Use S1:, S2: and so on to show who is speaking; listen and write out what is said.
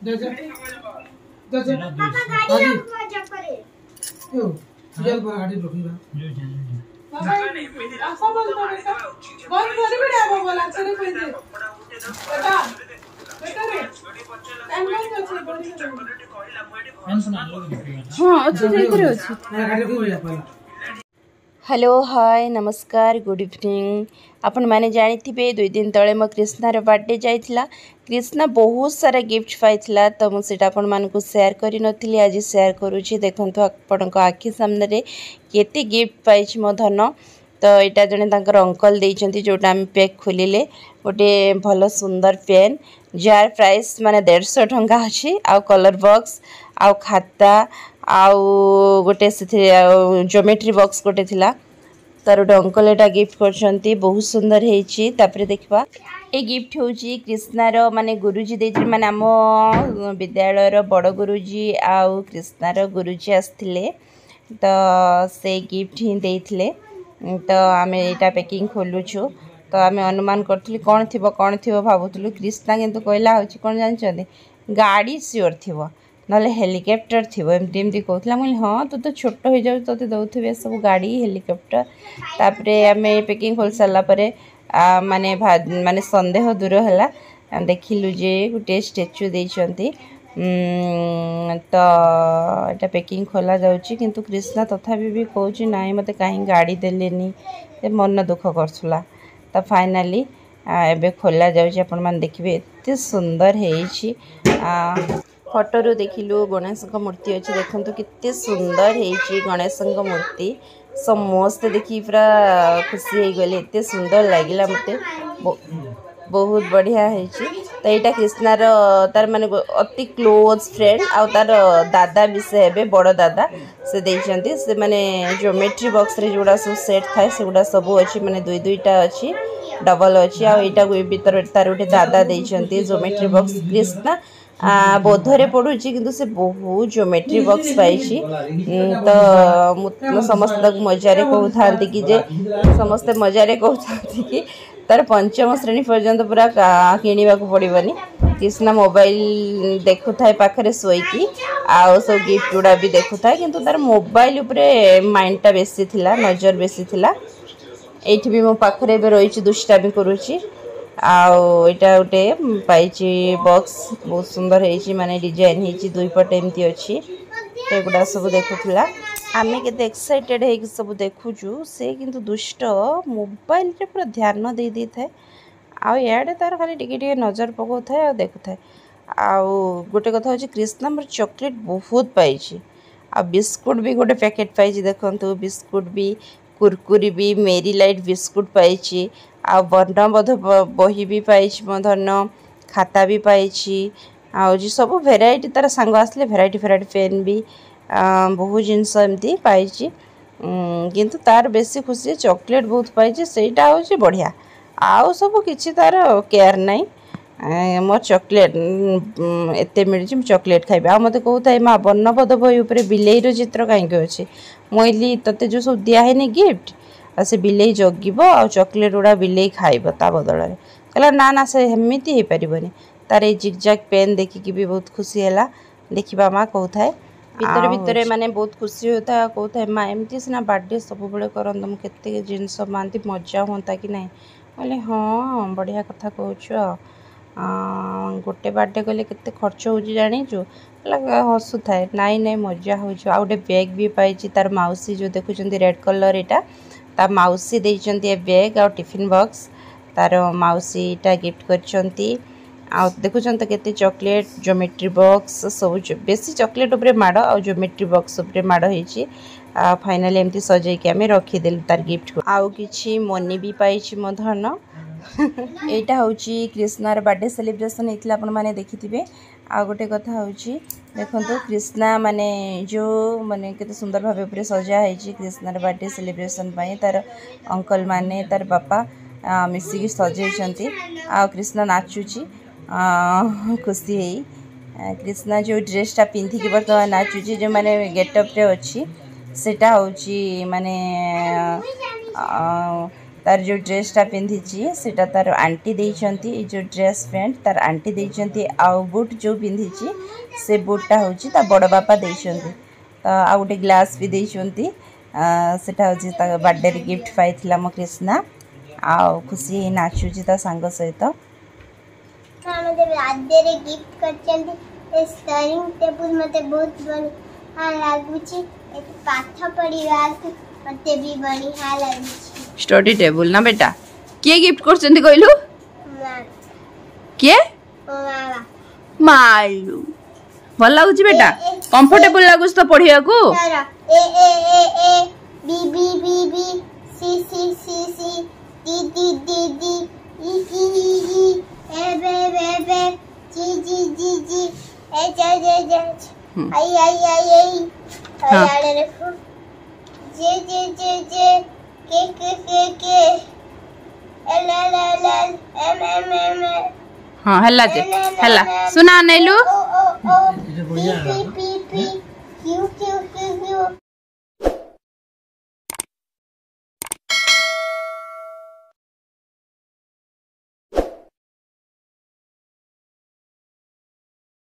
S1: जैसे जैसे पापा गाड़ी मजा करे क्यों सीरियल पर गाड़ी रोकीगा ऐसा बोलता बेटा बंद कर भी डाबो बोला चले कोई दे बेटा बेटा रे टाइम बंद कर बंद कर
S2: पेंशन आ लोग
S3: हां अच्छे जाई अछि
S1: गाड़ी को या पहला
S3: हेलो हाय नमस्कार गुड इवनिंग आपण माने जानिथिबे 2 दिन तळे मो कृष्णार बर्थडे जाइथिला कृष्णा बहुत सारा गिफ्ट पाइथिला तो मु सेटा आपण मान को शेयर करि नथिली आज शेयर करूची देखंतु आपण को आखि सामने रे केते गिफ्ट पाइछि मो धन तो एटा जने तांकर अंकल देइछंती जोटा हम पैक खोलिले गोटे भलो सुंदर पेन जार प्राइस माने 150 टंका अछि आ कलर बॉक्स आ खाता आउ गोटे से ज्योमेट्री बॉक्स गोटे थिला तार गोटे अंकल एटा गिफ्ट करछंती बहुत सुंदर हेछि तापरे देखबा ए गिफ्ट होछि कृष्णार माने गुरुजी देछि माने हम विद्यालय रो बड़ गुरुजी आउ कृष्णार गुरुजी आस्थिले तो से गिफ्ट ही देथिले तो आमे एटा पैकिंग खोलुछु तो आमे अनुमान करथली कोन थिबो भाबुथलु कृष्णा किंतु कहला होछि कोन जानछते गाड़ी सियोर थिबो नले हेलिकॉप्टर थिबो एमटी कहथला मुल हां तू तो छोट हो जाउ तते दउथबे सब गाड़ी हेलिकॉप्टर तापरे आमे पैकिंग खोल साला परे माने माने संदेह दूर हला देखिलु जे गुटे स्टैच्यू देइछंती तो एटा पैकिंग खोला जाउची किंतु कृष्णा तथापि भी कहउची नाइ मते काहे गाड़ी देलेनी ते मन दुख करछुला तो फाइनली एबे खोला जाउची अपन मान देखिबे एते सुंदर हेइची फोटो रो देखिलु गणेश का मूर्ति अछि देखंतु कित्ते सुंदर हेइची गणेश का मूर्ति समस्त देखि पूरा खुशी हे गले एते सुंदर लागिला मते बहुत बढ़िया हेइची तो एटा कृष्णार तार माने अति क्लोज फ्रेंड आ तार दादा भी से हेबे बड़ दादा से देइछंती से माने ज्योमेट्री बॉक्स रे जोड़ा सब सेट थाए सेगुडा सब अछि माने दुई दुईटा अछि डबल अछि आ एटा भीतर तार उठे दादा देइछंती ज्योमेट्री बॉक्स कृष्णा बोधरे पड़ुची किंतु से बहुत ज्योमेट्री बॉक्स पाइछि तो समस्त मजारे कहउथांती कि जे समस्त मजारे कहउथांती कि तार पंचम श्रेणी पर्यंत पूरा किनिबा को पड़िबनी कृष्णा मोबाइल देखुथाय पाखरे सोईकी आ सब गिफ्ट गुडा भी देखुथाय किंतु तार मोबाइल ऊपरे माइंडटा बेसी थिला नजर बेसी थिला एठी भी मो पाखरे बे रहिछि दुष्टा भी करूछि आउ एटा उटे पाइछि बॉक्स बहुत सुंदर हेछि माने डिजाइन हेछि दुई पटे एमती अछि एगुडा सब देखुथला आमे केते एक्साइटेड हे कि सब देखुछु से किंतु दुष्ट मोबाइल रे पूरा ध्यान दे दी थाए आ याडे तार खाली टिके नजर पकौ थाए आ देखु थाए आ गोटे कथा होछि कृष्णा मोर चॉकलेट बहुत पाइछि आ बिस्कुट भी गोटे पैकेट पाइछि देखंतु बिस्कुट भी कुरकुरी भी मेरी लाइट बिस्कुट पाइछि आ वर्णबोध बही भी पाइछि मधन खाता भी पाइछि आ जी सब वेराइटी तार सांग आसले वेराइटी पेन भी बहुत जिनस एमती पाइछि किंतु तार बेसी खुशी चॉकलेट बहुत पाइछि सेटा होछि बढ़िया आउ सब किछि तार केयर नाही मो चॉकलेट एते मिलछि चॉकलेट खाइबे आ मते कहउथाय मा वर्णबोध बही ऊपर बिलेई रो चित्र काहे के अछि मोइली तते जो सब दिया है नि गिफ्ट आ से बिलेई जगिबो आ चॉकलेट उडा बिलेई खाइबो ता बदल रे कहला ना ना से हेमिति हे परिबनी तार ए जिगजैग पेन देखि कि भी बहुत खुशी हैला देखिबा मा कहउथाय भीतर भीतर माने बहुत खुशी होता कहउथाय मा एमति सिना बर्थडे सब बेले करन हम केते जिंस मानती मजा होता कि नहीं बोले हां बढ़िया कथा कहउछु गोटे बर्थडे कले केते खर्च हो जानिछु हसु थाए नाई नाई मजा होछु आ गोटे बैग भी पाइछि तार माउसी जो देखुचंती रेड कलर एटा ता माउसी देइचंती ए बैग आ टिफिन बॉक्स तार माउसी टा गिफ्ट करचंती आ देखुचंत केते चॉकलेट ज्योमेट्री बॉक्स सब बेसी चॉकलेट ऊपर माड आ ज्योमेट्री बॉक्स ऊपर माड हेछि आ फाइनली एमती सजै के हमें रखी देल तार गिफ्ट आउ किछि मनी भी पाइछि म धन एटा होछि कृष्णार बर्थडे सेलिब्रेशन हेतला अपन माने देखिथिबे आ गोटे कथा होछि देखंतो कृष्णा माने जो माने केते सुंदर भाबे ऊपर सजा हेछि कृष्णार बर्थडे सेलिब्रेशन पई तार अंकल माने तार पापा मिसी की सजै छंती आ कृष्णा नाचुची खुशी हेई कृष्णा जो ड्रेसटा पिंथि के बर्तमान नाचुची जो माने गेटअप रे अछि सेटा होछि माने तार जो ड्रेसटा पिंधि सेटा तार आंटी देइछंती जो ड्रेस पैंट तार आंटी देइछंती आ बूट जो पिंधि से बूटा होची ता बड़ बापा देइछंती तो आ गोटे ग्लास भी देइछंती सेटा होची ता बर्थडे रे गिफ्ट पाइथिला मो कृष्णा आ खुशी नाचुची ता संग सहित
S2: मते बर्थडे रे गिफ्ट करचंती ए स्टडिंग टेबल मते बहुत बढ़िया लागुची ए पाठ पढ़िवा मते भी बढ़िया लागुची
S3: स्टडी टेबल ना बेटा किए गिफ्ट करचंती कहलु किए मालू भल लागुच बेटा कंफर्टेबल लागुच तो पढ़िया को
S2: A A A A B B B B C C C C D D D D E E E A B B B G G G G A J J J I I I I I देखो J J J J K L L L L M M M
S3: हाँ हल्ला जे हल्ला सुना नैलू
S2: ओ ओ O P P